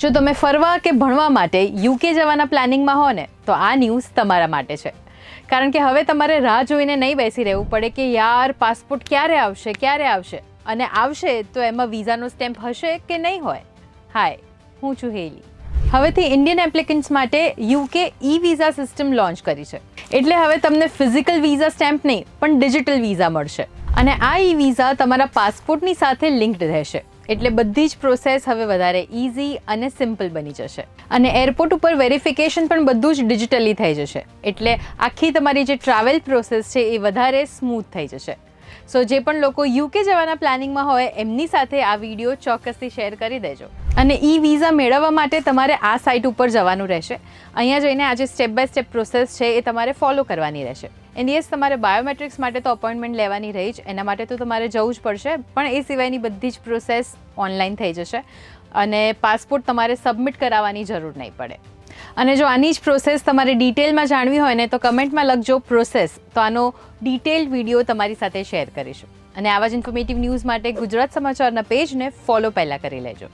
જો તમે ફરવા કે ભણવા માટે યુકે જવાના પ્લાનિંગમાં હો ને તો આ ન્યૂઝ તમારા માટે છે. કારણ કે હવે તમારે રાહ જોઈને નહીં બેસી રહેવું પડે કે યાર પાસપોર્ટ ક્યારે આવશે અને આવશે તો એમાં વિઝાનો સ્ટેમ્પ હશે કે નહીં હોય. હાય, હું છું હેલી. હવેથી ઇન્ડિયન એપ્લિકન્ટ્સ માટે UK e visa system launch કરી છે. એટલે હવે તમને ફિઝિકલ વિઝા સ્ટેમ્પ નહીં પણ ડિજિટલ વિઝા મળશે. અને આ ઈ વિઝા તમારા પાસપોર્ટની સાથે લિંક્ડ રહેશે. એટલે બધી જ પ્રોસેસ હવે વધારે ઇઝી અને સિમ્પલ બની જશે. અને એરપોર્ટ ઉપર વેરિફિકેશન પણ બધું જ ડિજિટલી થઈ જશે. એટલે આખી તમારી જે ટ્રાવેલ પ્રોસેસ છે એ વધારે સ્મૂથ થઈ જશે. સો જે પણ લોકો યુકે જવાના પ્લાનિંગમાં હોય એમની સાથે આ વિડીયો ચોક્કસથી શેર કરી દેજો. અને ઈ વિઝા મેળવવા માટે તમારે આ સાઇટ ઉપર જવાનું રહેશે. અહીંયા જઈને આ જે સ્ટેપ બાય સ્ટેપ પ્રોસેસ છે એ તમારે ફોલો કરવાની રહેશે. એન્ડ યસ, તમારે બાયોમેટ્રિક્સ માટે તો અપોઇન્ટમેન્ટ લેવાની રહી જ. એના માટે તો તમારે જવું જ પડશે. પણ એ સિવાયની બધી જ પ્રોસેસ ઓનલાઈન થઈ જશે. અને પાસપોર્ટ તમારે સબમિટ કરાવવાની જરૂર નહીં પડે. અને જો આની જ પ્રોસેસ તમારે ડિટેલમાં જાણવી હોય ને તો કમેન્ટમાં લખજો પ્રોસેસ, તો આનો ડિટેલ્ડ વિડીયો તમારી સાથે શેર કરીશું. અને આવા જ ઇન્ફોર્મેટિવ ન્યૂઝ માટે ગુજરાત સમાચારના પેજને ફોલો પહેલાં કરી લેજો.